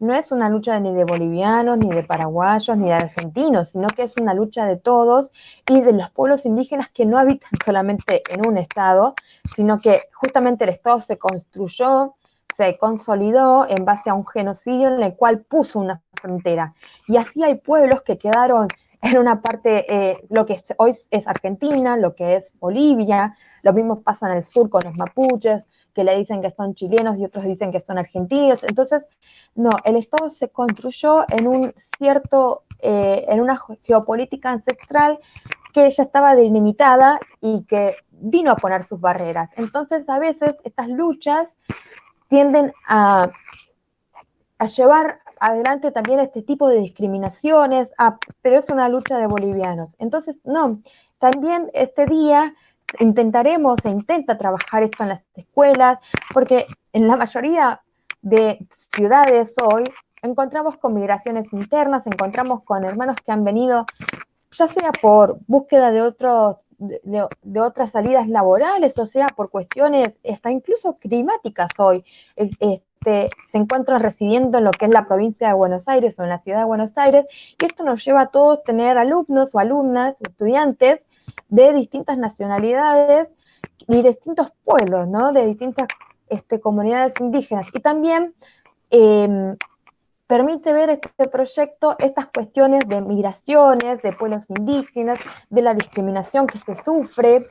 no es una lucha ni de bolivianos, ni de paraguayos, ni de argentinos, sino que es una lucha de todos y de los pueblos indígenas que no habitan solamente en un estado, sino que justamente el estado se construyó, se consolidó en base a un genocidio en el cual puso una frontera. Y así hay pueblos que quedaron en una parte, lo que hoy es Argentina, lo que es Bolivia, lo mismo pasa en el sur con los mapuches, que le dicen que son chilenos y otros dicen que son argentinos. Entonces, no, el Estado se construyó en un cierto, en una geopolítica ancestral que ya estaba delimitada y que vino a poner sus barreras. Entonces, a veces estas luchas tienden a llevar adelante también este tipo de discriminaciones, pero es una lucha de bolivianos. Entonces, no, también este día intentaremos, se intenta trabajar esto en las escuelas, porque en la mayoría de ciudades hoy encontramos con migraciones internas, encontramos con hermanos que han venido, ya sea por búsqueda de otros de otras salidas laborales, o sea, por cuestiones hasta incluso climáticas hoy. Se encuentran residiendo en lo que es la provincia de Buenos Aires o en la ciudad de Buenos Aires, y esto nos lleva a todos tener alumnos o alumnas, estudiantes de distintas nacionalidades y distintos pueblos, ¿no? De distintas comunidades indígenas. Y también permite ver este proyecto estas cuestiones de migraciones, de pueblos indígenas, de la discriminación que se sufre,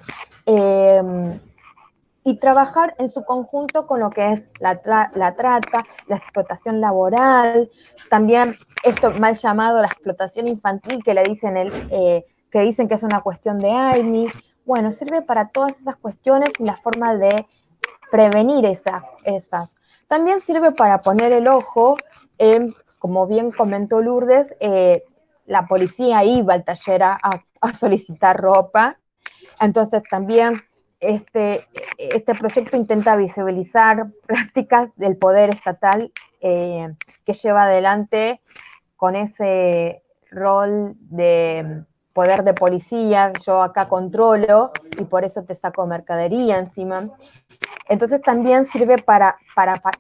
y trabajar en su conjunto con lo que es la trata, la explotación laboral, también esto mal llamado la explotación infantil, que le dicen que dicen que es una cuestión de AINI. Bueno, sirve para todas esas cuestiones y la forma de prevenir esas. También sirve para poner el ojo en, como bien comentó Lourdes, la policía iba al taller a solicitar ropa, entonces también este proyecto intenta visibilizar prácticas del poder estatal que lleva adelante con ese rol de poder de policía, yo acá controlo y por eso te saco mercadería encima. Entonces también sirve para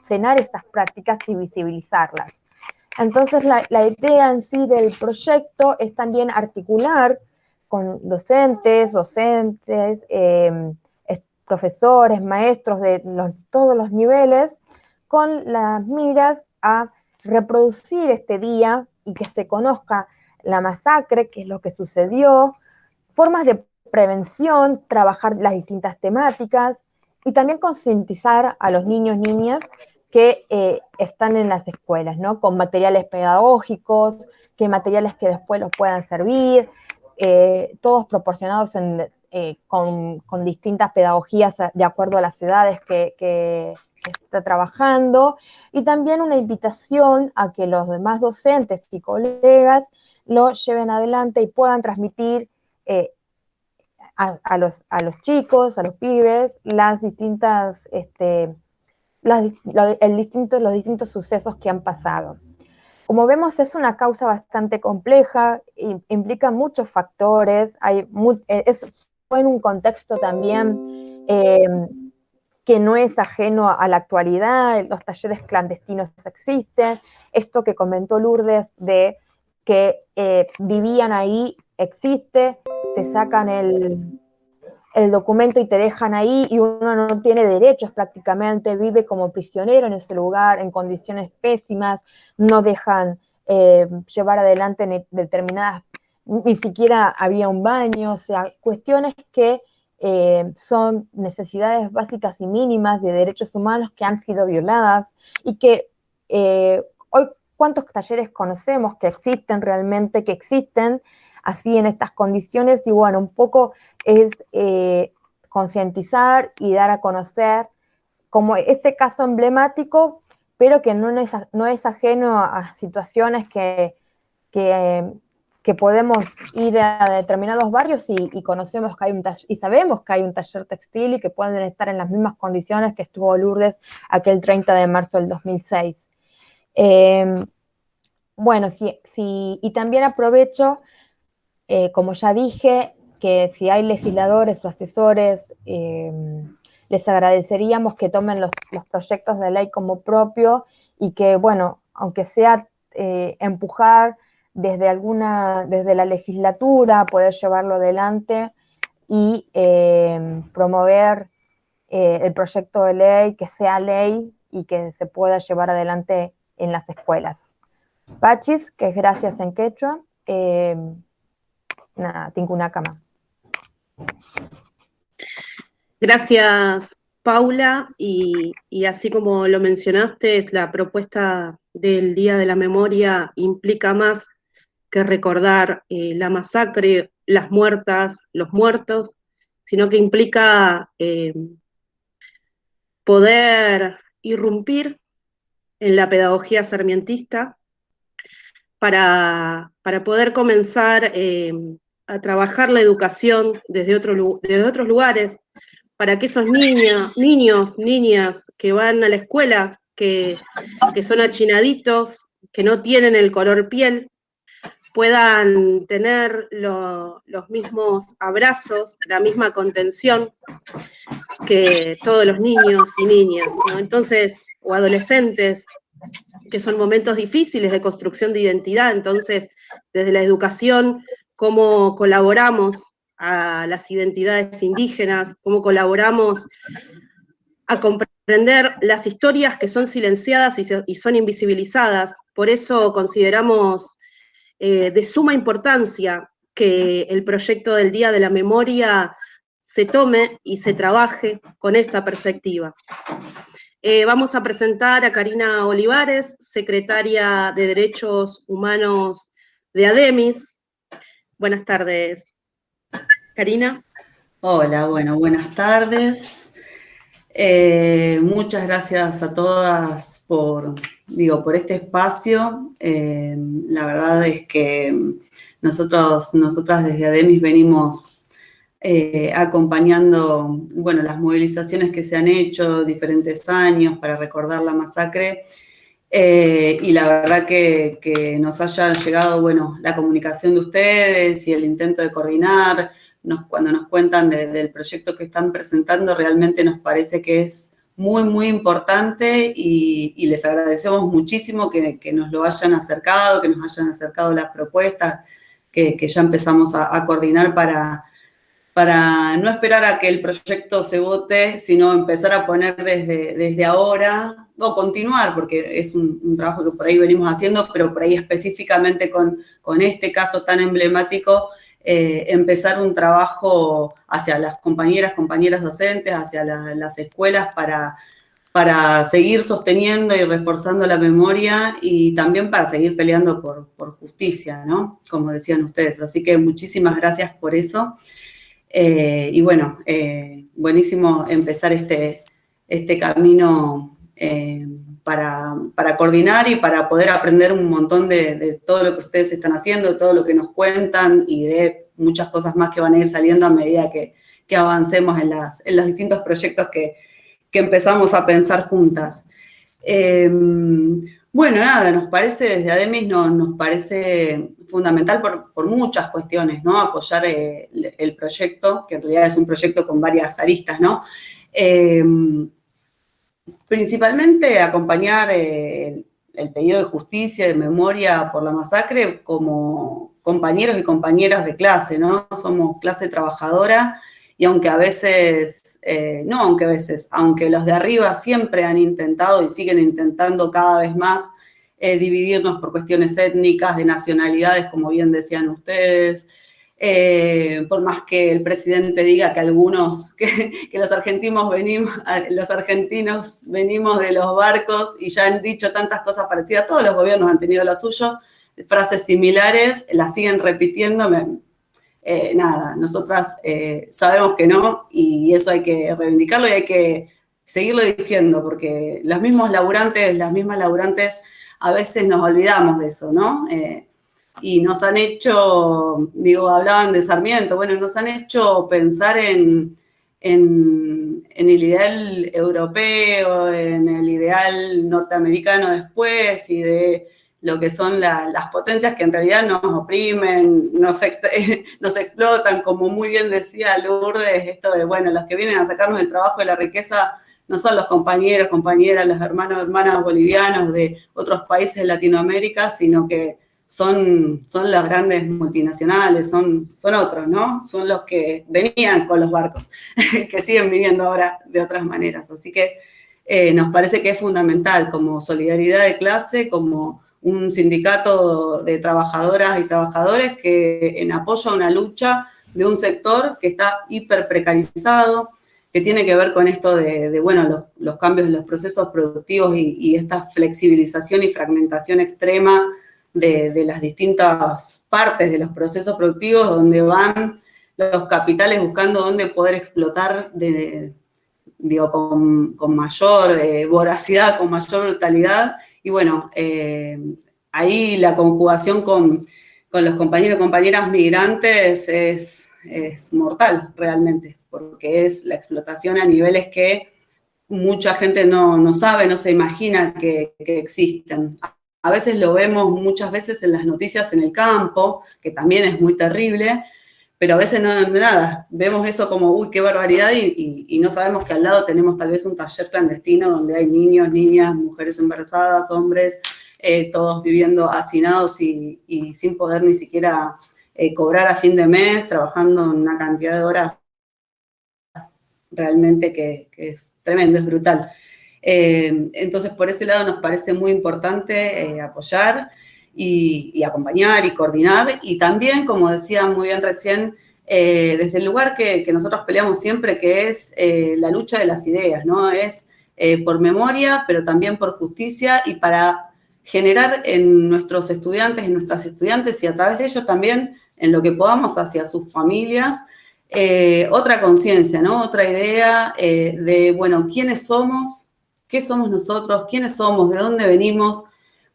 frenar estas prácticas y visibilizarlas. Entonces la idea en sí del proyecto es también articular con docentes, profesores, maestros de todos los niveles, con las miras a reproducir este día y que se conozca la masacre, qué es lo que sucedió, formas de prevención, trabajar las distintas temáticas y también concientizar a los niños, niñas que están en las escuelas, ¿no? Con materiales pedagógicos, que materiales que después los puedan servir, todos proporcionados con distintas pedagogías de acuerdo a las edades que está trabajando, y también una invitación a que los demás docentes y colegas lo lleven adelante y puedan transmitir a los chicos, a los pibes, las distintas, los distintos sucesos que han pasado. Como vemos, es una causa bastante compleja, implica muchos factores, fue en un contexto también que no es ajeno a la actualidad, los talleres clandestinos existen, esto que comentó Lourdes de que vivían ahí existe, te sacan el documento y te dejan ahí y uno no tiene derechos prácticamente, vive como prisionero en ese lugar, en condiciones pésimas, no dejan llevar adelante determinadas, ni siquiera había un baño, o sea, cuestiones que son necesidades básicas y mínimas de derechos humanos que han sido violadas y que hoy cuántos talleres conocemos que existen realmente, que existen así en estas condiciones, y bueno, un poco es concientizar y dar a conocer como este caso emblemático, pero que no es ajeno a situaciones que, que podemos ir a determinados barrios y conocemos que hay un taller, y sabemos que hay un taller textil y que pueden estar en las mismas condiciones que estuvo Lourdes aquel 30 de marzo del 2006. Bueno, y también aprovecho, como ya dije, que si hay legisladores o asesores, les agradeceríamos que tomen los proyectos de ley como propio y que, bueno, aunque sea empujar desde la legislatura, poder llevarlo adelante y promover el proyecto de ley, que sea ley y que se pueda llevar adelante en las escuelas. Pachis, que es gracias en quechua, Tinkunakama. Gracias, Paula, y así como lo mencionaste, la propuesta del Día de la Memoria implica más que recordar la masacre, las muertas, los muertos, sino que implica poder irrumpir en la pedagogía sarmientista para poder comenzar a trabajar la educación desde otros lugares, para que esos niños, niñas que van a la escuela, que son achinaditos, que no tienen el color piel, puedan tener los mismos abrazos, la misma contención que todos los niños y niñas, ¿no? Entonces, o adolescentes, que son momentos difíciles de construcción de identidad. Entonces, desde la educación, cómo colaboramos a las identidades indígenas, cómo colaboramos a comprender las historias que son silenciadas y son invisibilizadas. Por eso consideramos de suma importancia que el proyecto del Día de la Memoria se tome y se trabaje con esta perspectiva. Vamos a presentar a Karina Olivares, secretaria de Derechos Humanos de ADEMIS. Buenas tardes, Karina. Hola, bueno, buenas tardes. Muchas gracias a todas por este espacio. La verdad es que nosotras desde ADEMIS venimos acompañando, bueno, las movilizaciones que se han hecho diferentes años para recordar la masacre, y la verdad que nos haya llegado, bueno, la comunicación de ustedes y el intento de coordinar, cuando nos cuentan del proyecto que están presentando, realmente nos parece que es muy, muy importante y les agradecemos muchísimo que nos lo hayan acercado, que nos hayan acercado las propuestas, que ya empezamos a coordinar para no esperar a que el proyecto se vote, sino empezar a poner desde ahora, o continuar, porque es un trabajo que por ahí venimos haciendo, pero por ahí específicamente con este caso tan emblemático, empezar un trabajo hacia las compañeras docentes, hacia las escuelas para seguir sosteniendo y reforzando la memoria y también para seguir peleando por justicia, ¿no? Como decían ustedes. Así que muchísimas gracias por eso. Y bueno, buenísimo empezar este camino para coordinar y para poder aprender un montón de todo lo que ustedes están haciendo, de todo lo que nos cuentan y de muchas cosas más que van a ir saliendo a medida que avancemos en los distintos proyectos que empezamos a pensar juntas. Bueno, nada, nos parece, desde ADEMIS nos parece fundamental por muchas cuestiones, ¿no? Apoyar el proyecto, que en realidad es un proyecto con varias aristas, ¿no? Principalmente acompañar el pedido de justicia, de memoria por la masacre como compañeros y compañeras de clase, ¿no? Somos clase trabajadora y aunque aunque los de arriba siempre han intentado y siguen intentando cada vez más dividirnos por cuestiones étnicas, de nacionalidades, como bien decían ustedes, por más que el presidente diga que que los argentinos venimos de los barcos y ya han dicho tantas cosas parecidas, todos los gobiernos han tenido lo suyo, frases similares, las siguen repitiendo. Nada, nosotras sabemos que no, y eso hay que reivindicarlo y hay que seguirlo diciendo, porque las mismas laburantes, a veces nos olvidamos de eso, ¿no? Y nos han hecho, hablaban de Sarmiento, bueno, nos han hecho pensar en el ideal europeo, en el ideal norteamericano después, y de lo que son las potencias que en realidad nos oprimen, nos explotan, como muy bien decía Lourdes, esto de, bueno, los que vienen a sacarnos el trabajo y la riqueza no son los compañeros, compañeras, los hermanos, hermanas bolivianos de otros países de Latinoamérica, sino que son las grandes multinacionales, son otros, ¿no? Son los que venían con los barcos, que siguen viviendo ahora de otras maneras. Así que nos parece que es fundamental como solidaridad de clase, como un sindicato de trabajadoras y trabajadores que en apoyo a una lucha de un sector que está hiper precarizado, que tiene que ver con esto de bueno, los cambios en los procesos productivos y esta flexibilización y fragmentación extrema de las distintas partes de los procesos productivos, donde van los capitales buscando dónde poder explotar con mayor voracidad, con mayor brutalidad. Y bueno, ahí la conjugación con los compañeros y compañeras migrantes es mortal realmente, porque es la explotación a niveles que mucha gente no sabe, no se imagina que existen. A veces lo vemos muchas veces en las noticias en el campo, que también es muy terrible, pero a veces nada, vemos eso como, uy, qué barbaridad, y no sabemos que al lado tenemos tal vez un taller clandestino donde hay niños, niñas, mujeres embarazadas, hombres, todos viviendo hacinados y sin poder ni siquiera cobrar a fin de mes, trabajando en una cantidad de horas realmente que es tremendo, es brutal. Entonces, por ese lado nos parece muy importante apoyar y acompañar y coordinar, y también, como decía muy bien recién, desde el lugar que nosotros peleamos siempre, que es la lucha de las ideas, ¿no? Es por memoria, pero también por justicia, y para generar en nuestros estudiantes, en nuestras estudiantes, y a través de ellos también en lo que podamos hacia sus familias, otra conciencia, ¿no? Otra idea de, bueno, ¿quiénes somos? ¿Qué somos nosotros? ¿Quiénes somos? ¿De dónde venimos?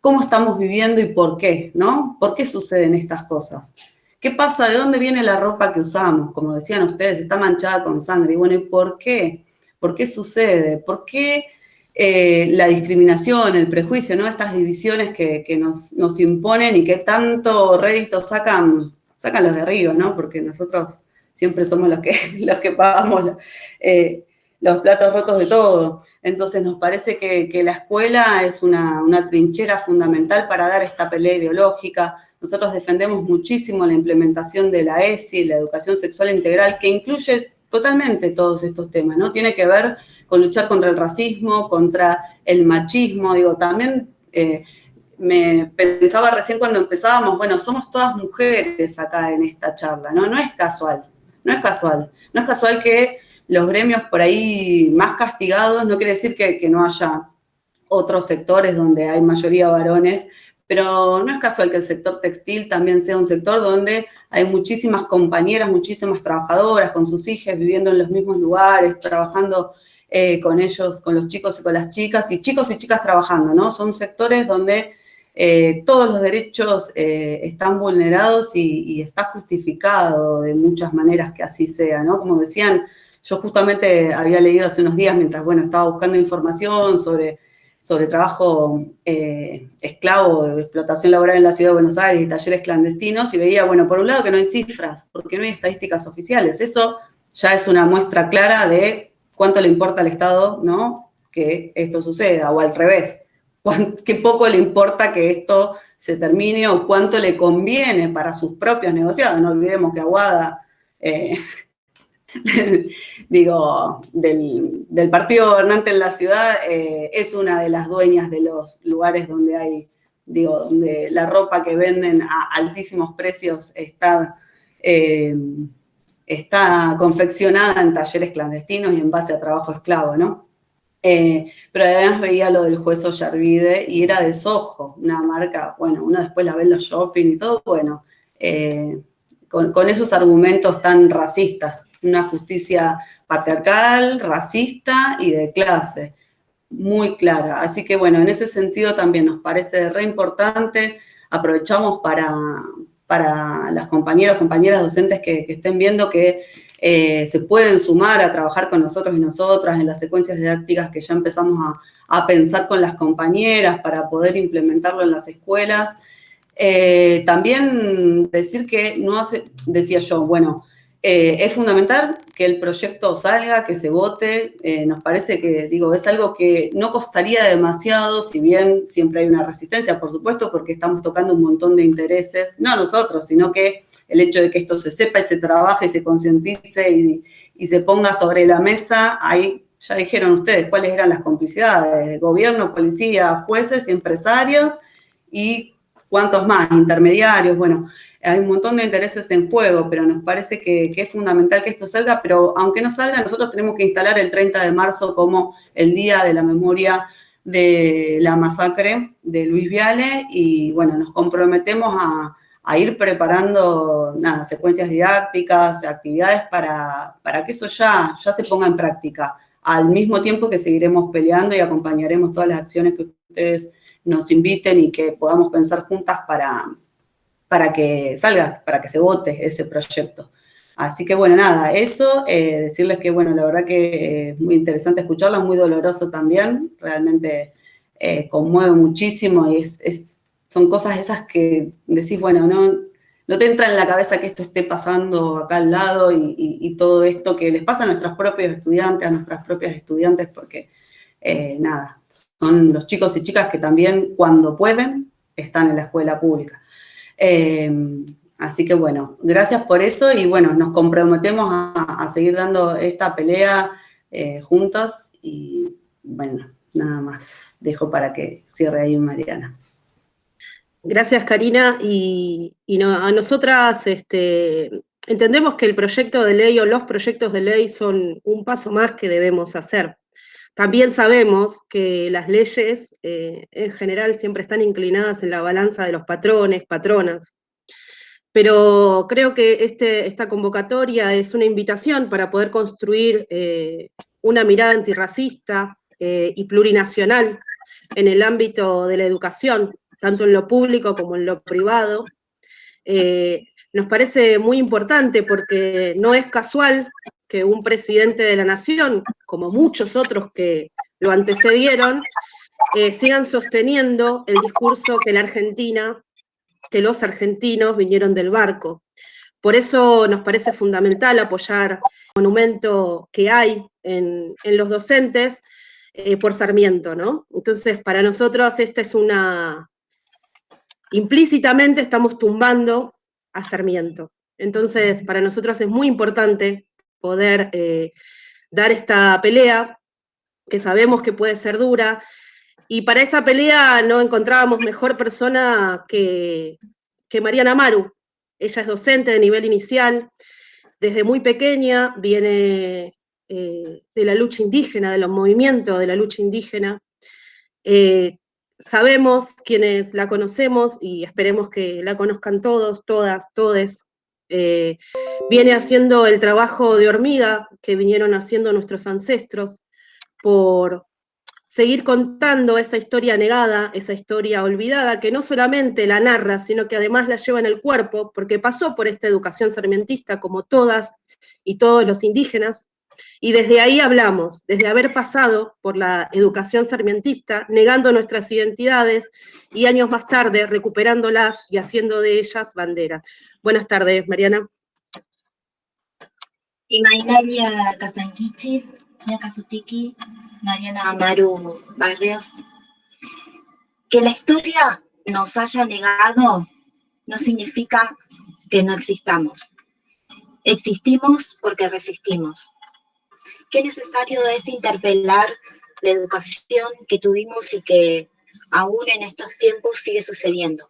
¿Cómo estamos viviendo y por qué? ¿No? ¿Por qué suceden estas cosas? ¿Qué pasa? ¿De dónde viene la ropa que usamos? Como decían ustedes, está manchada con sangre. Y bueno, ¿y por qué? ¿Por qué sucede? ¿Por qué la discriminación, el prejuicio, ¿no? Estas divisiones que nos imponen y que tanto rédito sacan los de arriba, ¿no? Porque nosotros siempre somos los que pagamos los platos rotos de todo. Entonces nos parece que la escuela es una trinchera fundamental para dar esta pelea ideológica. Nosotros defendemos muchísimo la implementación de la ESI, la educación sexual integral, que incluye totalmente todos estos temas, ¿no? Tiene que ver con luchar contra el racismo, contra el machismo. Digo, también me pensaba recién cuando empezábamos, bueno, somos todas mujeres acá en esta charla, ¿no? No es casual, no es casual. No es casual que los gremios por ahí más castigados, no quiere decir que no haya otros sectores donde hay mayoría varones, pero no es casual que el sector textil también sea un sector donde hay muchísimas compañeras, muchísimas trabajadoras con sus hijas viviendo en los mismos lugares, trabajando con ellos, con los chicos y con las chicas, y chicos y chicas trabajando, ¿no? Son sectores donde todos los derechos están vulnerados y está justificado de muchas maneras que así sea, ¿no? Como decían, yo justamente había leído hace unos días, mientras, bueno, estaba buscando información sobre trabajo esclavo, de explotación laboral en la Ciudad de Buenos Aires y talleres clandestinos, y veía, bueno, por un lado que no hay cifras, porque no hay estadísticas oficiales. Eso ya es una muestra clara de cuánto le importa al Estado, ¿no?, que esto suceda, o al revés, qué poco le importa que esto se termine o cuánto le conviene para sus propios negociados. No olvidemos que Aguada, digo, del partido gobernante en la ciudad, es una de las dueñas de los lugares donde hay, digo, donde la ropa que venden a altísimos precios está confeccionada en talleres clandestinos y en base a trabajo esclavo, ¿no? Pero además veía lo del juez Ollarvide y era de Soho, una marca, bueno, uno después la ve en los shopping y todo, bueno, con esos argumentos tan racistas, una justicia patriarcal, racista y de clase, muy clara. Así que bueno, en ese sentido también nos parece re importante. Aprovechamos para las compañeras docentes que estén viendo que se pueden sumar a trabajar con nosotros y nosotras en las secuencias didácticas que ya empezamos a pensar con las compañeras para poder implementarlo en las escuelas. También decir que no hace, decía yo, bueno, Es fundamental que el proyecto salga, que se vote. Nos parece que, es algo que no costaría demasiado, si bien siempre hay una resistencia, por supuesto, porque estamos tocando un montón de intereses, no nosotros, sino que el hecho de que esto se sepa y se trabaje y se concientice y se ponga sobre la mesa, ahí ya dijeron ustedes cuáles eran las complicidades: gobierno, policía, jueces y empresarios, y cuántos más, intermediarios. Bueno, hay un montón de intereses en juego, pero nos parece que es fundamental que esto salga, pero aunque no salga, nosotros tenemos que instalar el 30 de marzo como el Día de la Memoria de la Masacre de Luis Viale, y bueno, nos comprometemos a ir preparando secuencias didácticas, actividades para que eso ya se ponga en práctica, al mismo tiempo que seguiremos peleando y acompañaremos todas las acciones que ustedes nos inviten y que podamos pensar juntas para que salga, para que se vote ese proyecto. Así que bueno, nada, eso, decirles que bueno, la verdad que es muy interesante escucharlo, es muy doloroso también, realmente conmueve muchísimo, y son cosas esas que decís, bueno, no te entra en la cabeza que esto esté pasando acá al lado, y todo esto que les pasa a nuestros propios estudiantes, a nuestras propias estudiantes, porque son los chicos y chicas que también, cuando pueden, están en la escuela pública. Así que bueno, gracias por eso, y bueno, nos comprometemos a seguir dando esta pelea juntos, y bueno, nada más, dejo para que cierre ahí Mariana. Gracias, Karina, a nosotras entendemos que el proyecto de ley o los proyectos de ley son un paso más que debemos hacer. También sabemos que las leyes en general siempre están inclinadas en la balanza de los patrones, patronas, pero creo que esta convocatoria es una invitación para poder construir una mirada antirracista y plurinacional en el ámbito de la educación, tanto en lo público como en lo privado. Nos parece muy importante porque no es casual que un presidente de la nación, como muchos otros que lo antecedieron, sigan sosteniendo el discurso que los argentinos vinieron del barco. Por eso nos parece fundamental apoyar el monumento que hay en los docentes por Sarmiento, ¿no? Entonces, para nosotros esta es implícitamente estamos tumbando a Sarmiento. Entonces, para nosotros es muy importante poder dar esta pelea, que sabemos que puede ser dura, y para esa pelea no encontrábamos mejor persona que Mariana Maru. Ella es docente de nivel inicial, desde muy pequeña viene de la lucha indígena, de los movimientos de la lucha indígena. Sabemos, quienes la conocemos, y esperemos que la conozcan todos, todas, todes, viene haciendo el trabajo de hormiga que vinieron haciendo nuestros ancestros por seguir contando esa historia negada, esa historia olvidada, que no solamente la narra, sino que además la lleva en el cuerpo, porque pasó por esta educación sarmientista como todas y todos los indígenas, y desde ahí hablamos, desde haber pasado por la educación sarmientista, negando nuestras identidades, y años más tarde recuperándolas y haciendo de ellas banderas. Buenas tardes, Mariana. Imailaria Casanquichis, Ñacasutiki, Mariana Maru Barrios. Que la historia nos haya negado no significa que no existamos. Existimos porque resistimos. Qué necesario es interpelar la educación que tuvimos y que aún en estos tiempos sigue sucediendo.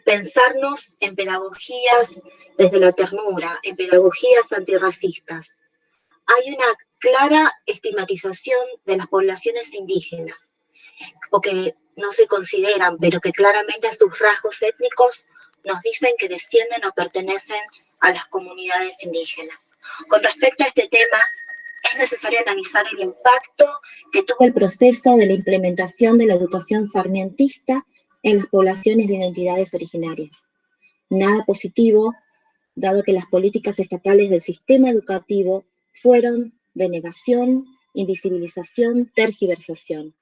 Pensarnos en pedagogías desde la ternura, en pedagogías antirracistas. Hay una clara estigmatización de las poblaciones indígenas, o que no se consideran, pero que claramente a sus rasgos étnicos nos dicen que descienden o pertenecen a las comunidades indígenas. Con respecto a este tema, es necesario analizar el impacto que tuvo el proceso de la implementación de la educación sarmientista en las poblaciones de identidades originarias. Nada positivo, dado que las políticas estatales del sistema educativo fueron de negación, invisibilización, tergiversación.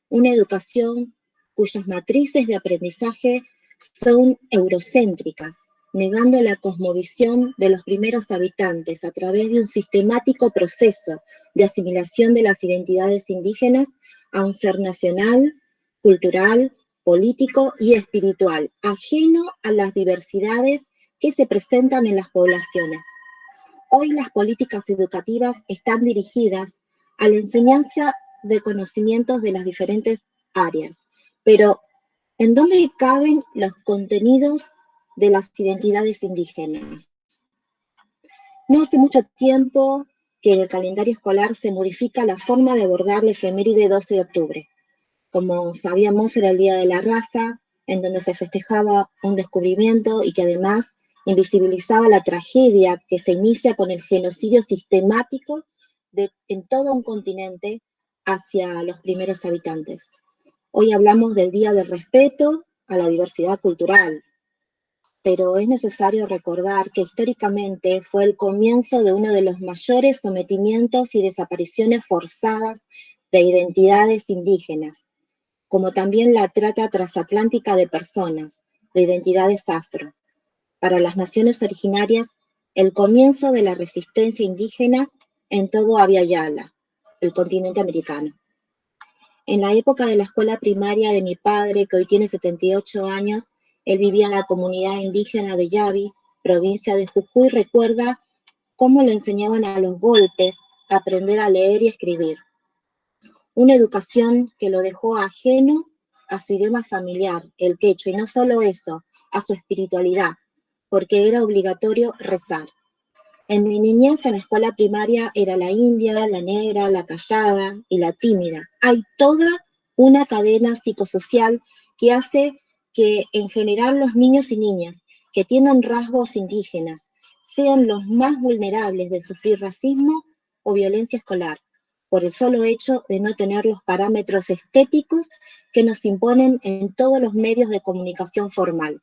Una educación cuyas matrices de aprendizaje son eurocéntricas, negando la cosmovisión de los primeros habitantes a través de un sistemático proceso de asimilación de las identidades indígenas a un ser nacional, cultural, político y espiritual, ajeno a las diversidades que se presentan en las poblaciones. Hoy las políticas educativas están dirigidas a la enseñanza de conocimientos de las diferentes áreas, pero ¿en dónde caben los contenidos de las identidades indígenas? No hace mucho tiempo que en el calendario escolar se modifica la forma de abordar la efeméride 12 de octubre. Como sabíamos, era el Día de la Raza, en donde se festejaba un descubrimiento y que además invisibilizaba la tragedia que se inicia con el genocidio sistemático en todo un continente hacia los primeros habitantes. Hoy hablamos del Día del Respeto a la Diversidad Cultural, pero es necesario recordar que históricamente fue el comienzo de uno de los mayores sometimientos y desapariciones forzadas de identidades indígenas, como también la trata transatlántica de personas, de identidades afro. Para las naciones originarias, el comienzo de la resistencia indígena en todo Abya Yala, el continente americano. En la época de la escuela primaria de mi padre, que hoy tiene 78 años, él vivía en la comunidad indígena de Yavi, provincia de Jujuy, recuerda cómo le enseñaban a los golpes a aprender a leer y escribir. Una educación que lo dejó ajeno a su idioma familiar, el quechua, y no solo eso, a su espiritualidad, porque era obligatorio rezar. En mi niñez en la escuela primaria era la india, la negra, la callada y la tímida. Hay toda una cadena psicosocial que hace que en general los niños y niñas que tienen rasgos indígenas sean los más vulnerables de sufrir racismo o violencia escolar, por el solo hecho de no tener los parámetros estéticos que nos imponen en todos los medios de comunicación formal.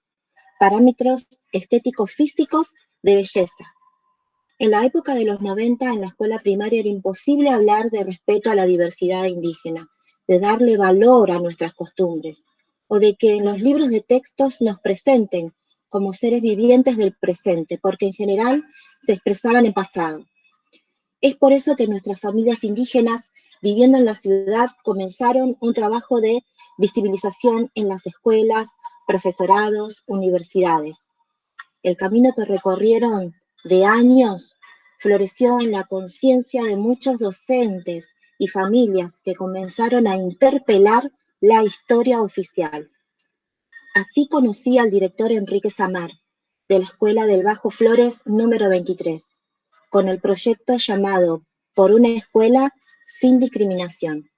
Parámetros estéticos físicos de belleza. En la época de los 90, en la escuela primaria era imposible hablar de respeto a la diversidad indígena, de darle valor a nuestras costumbres, o de que en los libros de textos nos presenten como seres vivientes del presente, porque en general se expresaban en pasado. Es por eso que nuestras familias indígenas, viviendo en la ciudad, comenzaron un trabajo de visibilización en las escuelas, profesorados, universidades. El camino que recorrieron de años floreció en la conciencia de muchos docentes y familias que comenzaron a interpelar la historia oficial. Así conocí al director Enrique Samar, de la Escuela del Bajo Flores número 23, con el proyecto llamado Por una escuela sin discriminación.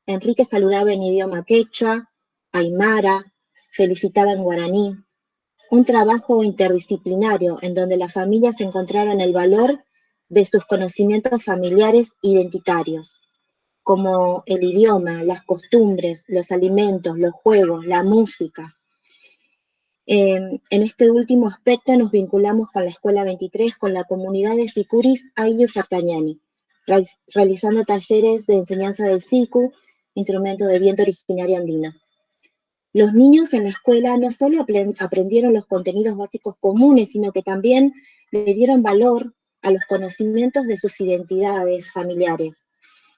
Enrique saludaba en idioma quechua, aymara, felicitaba en guaraní. Un trabajo interdisciplinario en donde las familias encontraron el valor de sus conocimientos familiares identitarios, como el idioma, las costumbres, los alimentos, los juegos, la música. En este último aspecto nos vinculamos con la Escuela 23, con la comunidad de sicuris Ayllu Sartañani, realizando talleres de enseñanza del sicu, instrumento de viento originario andino. Los niños en la escuela no solo aprendieron los contenidos básicos comunes, sino que también le dieron valor a los conocimientos de sus identidades familiares.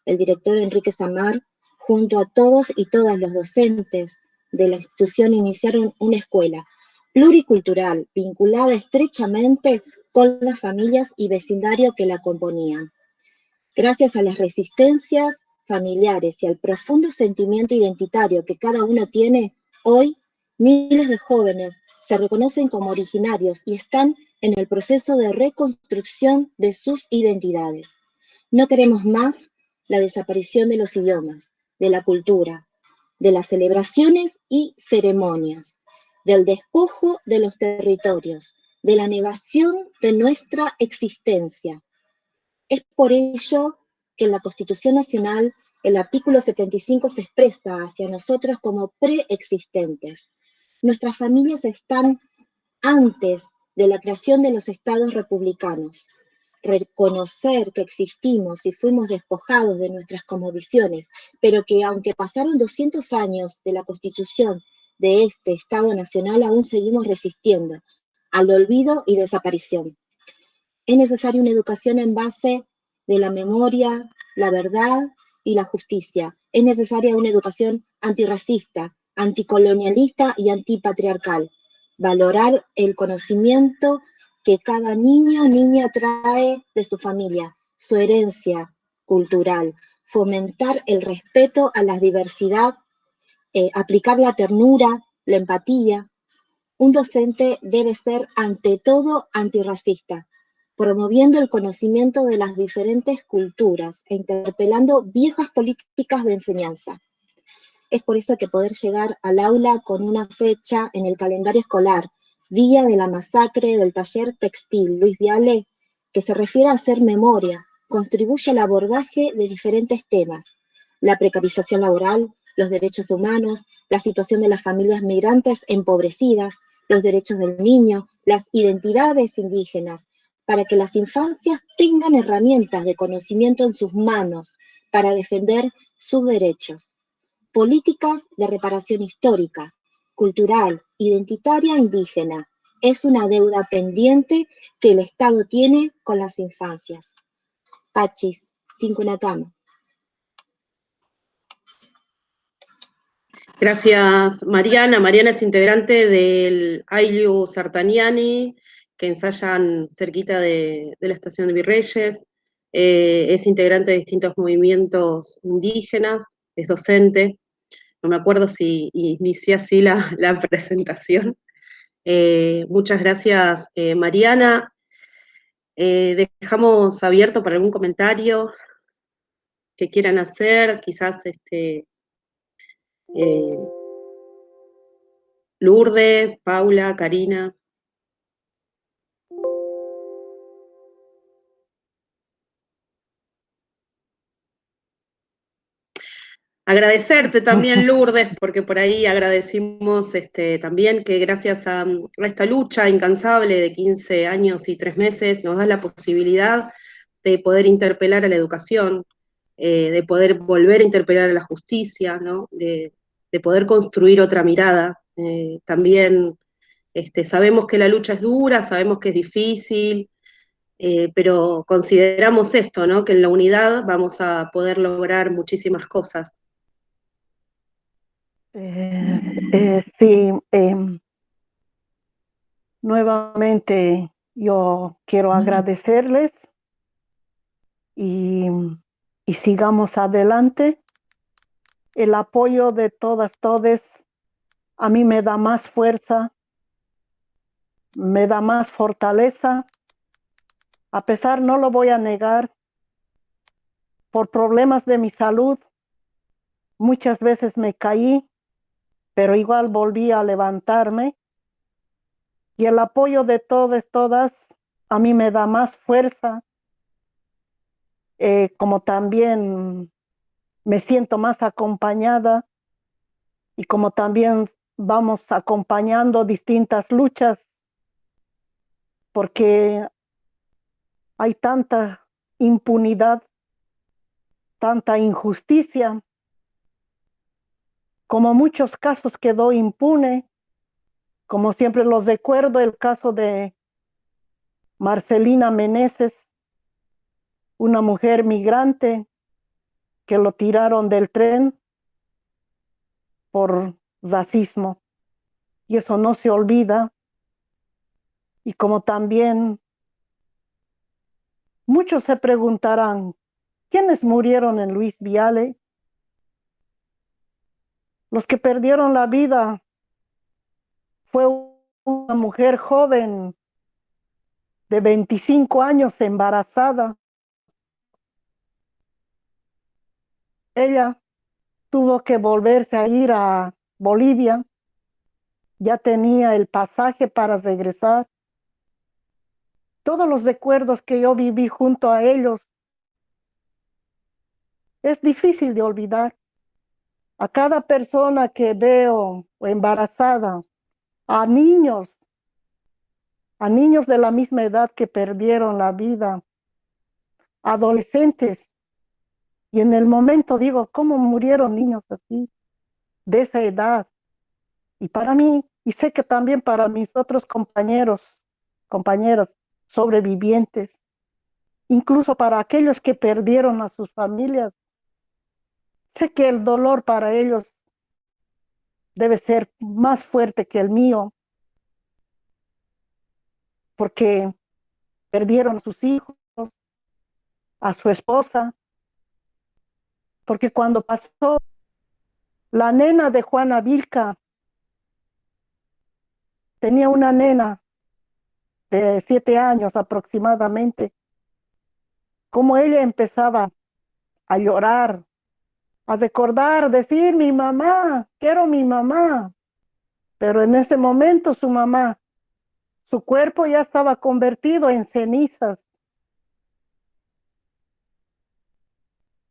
El director Enrique Samar, junto a todos y todas los docentes de la institución, iniciaron una escuela pluricultural vinculada estrechamente con las familias y vecindario que la componían. Gracias a las resistencias familiares y al profundo sentimiento identitario que cada uno tiene, hoy miles de jóvenes se reconocen como originarios y están en el proceso de reconstrucción de sus identidades. No queremos más la desaparición de los idiomas, de la cultura, de las celebraciones y ceremonias, del despojo de los territorios, de la negación de nuestra existencia. Es por ello que en la Constitución Nacional el artículo 75 se expresa hacia nosotros como preexistentes. Nuestras familias están antes de la creación de los estados republicanos. Reconocer que existimos y fuimos despojados de nuestras cosmovisiones, pero que aunque pasaron 200 años de la constitución de este Estado Nacional, aún seguimos resistiendo al olvido y desaparición. Es necesaria una educación en base de la memoria, la verdad y la justicia. Es necesaria una educación antirracista, anticolonialista y antipatriarcal. Valorar el conocimiento que cada niño o niña trae de su familia, su herencia cultural, fomentar el respeto a la diversidad, aplicar la ternura, la empatía. Un docente debe ser ante todo antirracista, promoviendo el conocimiento de las diferentes culturas e interpelando viejas políticas de enseñanza. Es por eso que poder llegar al aula con una fecha en el calendario escolar, Día de la Masacre del Taller Textil Luis Viale, que se refiere a hacer memoria, contribuye al abordaje de diferentes temas: la precarización laboral, los derechos humanos, la situación de las familias migrantes empobrecidas, los derechos del niño, las identidades indígenas, para que las infancias tengan herramientas de conocimiento en sus manos para defender sus derechos. Políticas de reparación histórica, cultural, identitaria, indígena. Es una deuda pendiente que el Estado tiene con las infancias. Pachis, Tinkunakam. Gracias, Mariana. Mariana es integrante del Ayllu Sartaniani, que ensayan cerquita de la estación de Virreyes. Es integrante de distintos movimientos indígenas, es docente. No me acuerdo si inicié así la presentación. Muchas gracias, Mariana. Dejamos abierto para algún comentario que quieran hacer, quizás Lourdes, Paula, Karina. Agradecerte también, Lourdes, porque por ahí agradecimos también que gracias a esta lucha incansable de 15 años y 3 meses nos das la posibilidad de poder interpelar a la educación, de poder volver a interpelar a la justicia, ¿no? De poder construir otra mirada. También sabemos que la lucha es dura, sabemos que es difícil, pero consideramos esto, ¿no? Que en la unidad vamos a poder lograr muchísimas cosas. Sí, nuevamente yo quiero agradecerles y sigamos adelante. El apoyo de todas a mí me da más fuerza, me da más fortaleza. A pesar, no lo voy a negar, por problemas de mi salud, muchas veces me caí, pero igual volví a levantarme. Y el apoyo de todas, a mí me da más fuerza, como también me siento más acompañada y como también vamos acompañando distintas luchas, porque hay tanta impunidad, tanta injusticia, como muchos casos quedó impune. Como siempre los recuerdo, el caso de Marcelina Meneses, una mujer migrante que lo tiraron del tren por racismo. Y eso no se olvida. Y como también muchos se preguntarán, ¿quiénes murieron en Luis Viale? Los que perdieron la vida fue una mujer joven de 25 años embarazada. Ella tuvo que volverse a ir a Bolivia. Ya tenía el pasaje para regresar. Todos los recuerdos que yo viví junto a ellos es difícil de olvidar. A cada persona que veo embarazada, a niños de la misma edad que perdieron la vida, adolescentes. Y en el momento digo, ¿cómo murieron niños así, de esa edad? Y para mí, y sé que también para mis otros compañeros compañeras sobrevivientes, incluso para aquellos que perdieron a sus familias. Sé que el dolor para ellos debe ser más fuerte que el mío, porque perdieron a sus hijos, a su esposa, porque cuando pasó la nena de Juana Vilca, tenía una nena de 7 años aproximadamente, como ella empezaba a llorar, a recordar, decir, mi mamá, quiero mi mamá. Pero en ese momento su mamá, su cuerpo ya estaba convertido en cenizas.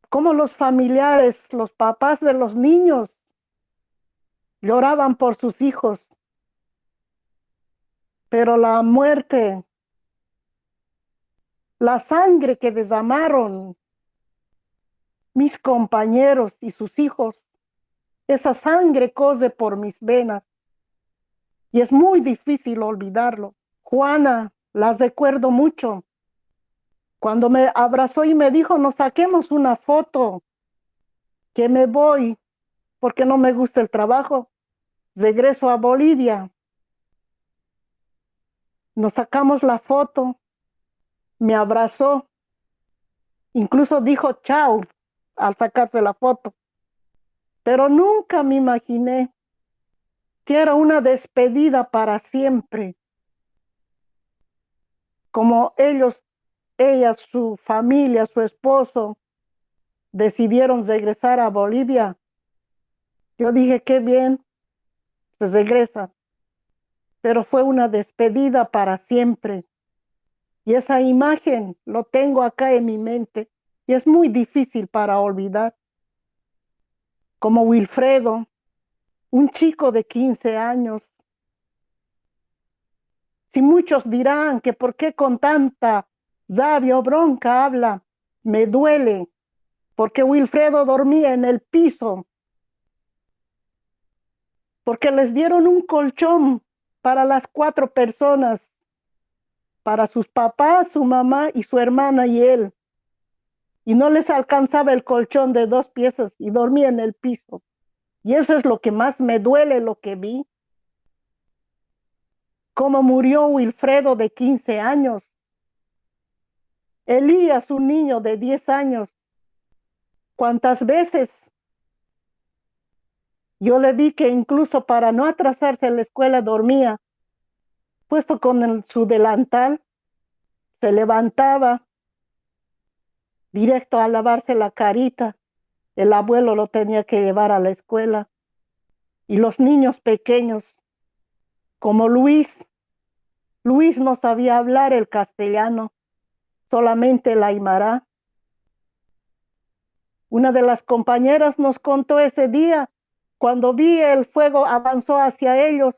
Como los familiares, los papás de los niños, lloraban por sus hijos. Pero la muerte, la sangre que derramaron mis compañeros y sus hijos, esa sangre corre por mis venas y es muy difícil olvidarlo. Juana, la recuerdo mucho. Cuando me abrazó y me dijo, nos saquemos una foto, que me voy porque no me gusta el trabajo, regreso a Bolivia. Nos sacamos la foto, me abrazó, incluso dijo chao al sacarse la foto. Pero nunca me imaginé que era una despedida para siempre. Como ellos, ella, su familia, su esposo, decidieron regresar a Bolivia. Yo dije, qué bien, se regresa. Pero fue una despedida para siempre. Y esa imagen lo tengo acá en mi mente y es muy difícil para olvidar. Como Wilfredo, un chico de 15 años. Si muchos dirán que por qué con tanta rabia o bronca habla, me duele, porque Wilfredo dormía en el piso, porque les dieron un colchón para las 4 personas, para sus papás, su mamá y su hermana y él. Y no les alcanzaba el colchón de 2 piezas y dormía en el piso. Y eso es lo que más me duele, lo que vi. Cómo murió Wilfredo de 15 años. Elías, un niño de 10 años. ¿Cuántas veces yo le vi que incluso para no atrasarse en la escuela dormía, puesto con su delantal, se levantaba directo a lavarse la carita? El abuelo lo tenía que llevar a la escuela. Y los niños pequeños, como Luis no sabía hablar el castellano, solamente el aymara. Una de las compañeras nos contó ese día, cuando vi el fuego avanzó hacia ellos,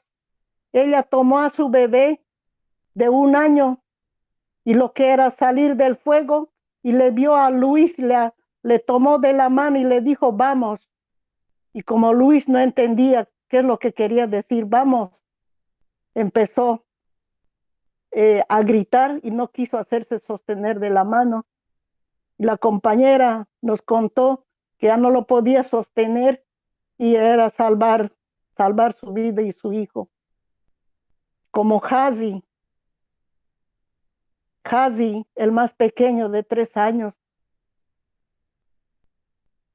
ella tomó a su bebé de 1 año y lo que era salir del fuego y le vio a Luis, le tomó de la mano y le dijo, vamos. Y como Luis no entendía qué es lo que quería decir, vamos, empezó a gritar y no quiso hacerse sostener de la mano. La compañera nos contó que ya no lo podía sostener y era salvar su vida y su hijo. Como Hazi, el más pequeño de 3 años.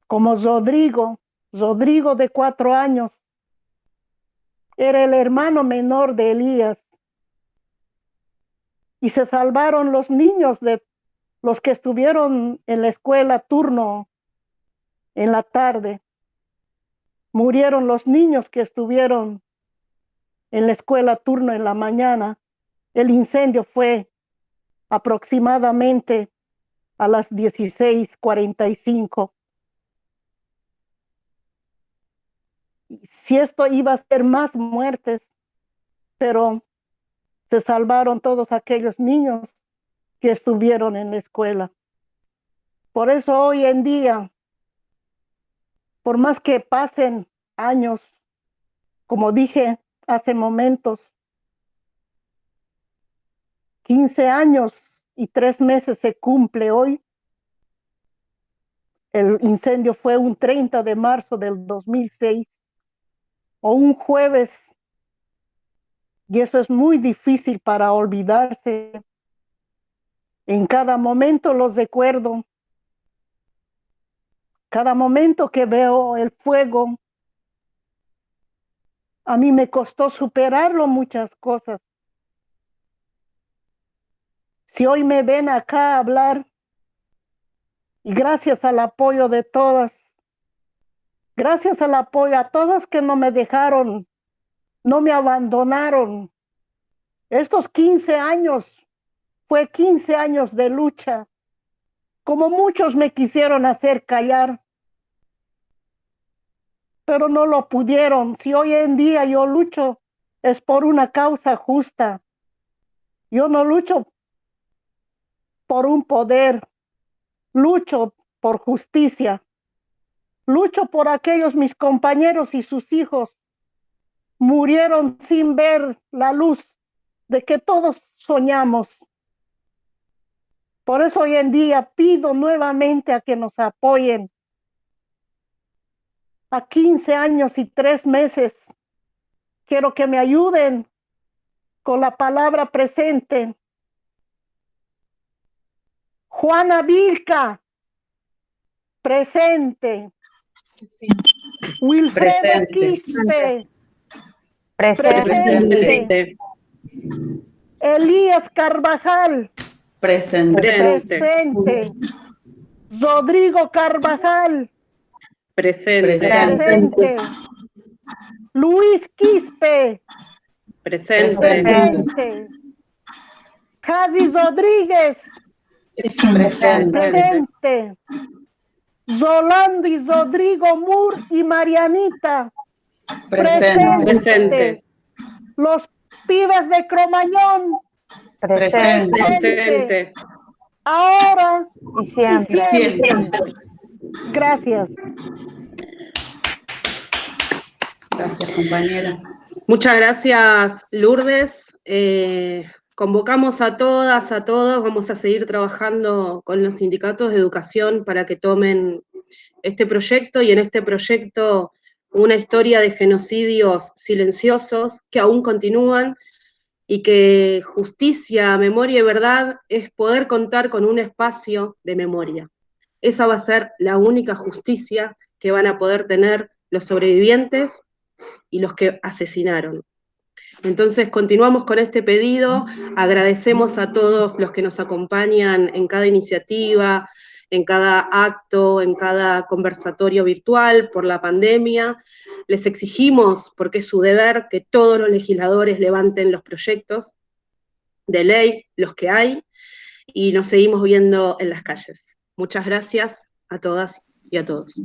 Como Rodrigo de 4 años. Era el hermano menor de Elías. Y se salvaron los niños de los que estuvieron en la escuela turno en la tarde. Murieron los niños que estuvieron en la escuela turno en la mañana. El incendio fue aproximadamente a las 16:45. Si esto iba a ser más muertes, pero se salvaron todos aquellos niños que estuvieron en la escuela. Por eso hoy en día, por más que pasen años, como dije hace momentos, 15 años y 3 meses se cumple hoy. El incendio fue un 30 de marzo del 2006, o un jueves, y eso es muy difícil para olvidarse. En cada momento los recuerdo, cada momento que veo el fuego, a mí me costó superarlo muchas cosas. Si hoy me ven acá hablar, y gracias al apoyo de todas, gracias al apoyo a todas que no me dejaron, no me abandonaron. Estos 15 años, fue 15 años de lucha, como muchos me quisieron hacer callar, pero no lo pudieron. Si hoy en día yo lucho, es por una causa justa. Yo no lucho por un poder, lucho por justicia. Lucho por aquellos mis compañeros y sus hijos murieron sin ver la luz de que todos soñamos. Por eso hoy en día pido nuevamente a que nos apoyen. A 15 años y 3 meses, quiero que me ayuden con la palabra presente. Juana Vilca, presente. Wilfredo Presente. Quispe, Presente. presente. Elías Carvajal, Presente. presente. Rodrigo Carvajal, Presente. presente. Luis Quispe, Presente. presente. Javi Rodríguez, Presente. presente. Yolandi Rodrigo Mur y Marianita, Presente. Presentes. Los pibes de Cromañón, Presente. Presente. ahora Y siempre. siempre. Gracias. Gracias, compañera. Muchas gracias, Lourdes. Convocamos a todas, a todos. Vamos a seguir trabajando con los sindicatos de educación para que tomen este proyecto, y en este proyecto una historia de genocidios silenciosos que aún continúan, y que justicia, memoria y verdad es poder contar con un espacio de memoria. Esa va a ser la única justicia que van a poder tener los sobrevivientes y los que asesinaron. Entonces continuamos con este pedido, agradecemos a todos los que nos acompañan en cada iniciativa, en cada acto, en cada conversatorio virtual por la pandemia. Les exigimos, porque es su deber, que todos los legisladores levanten los proyectos de ley, los que hay, y nos seguimos viendo en las calles. Muchas gracias a todas y a todos.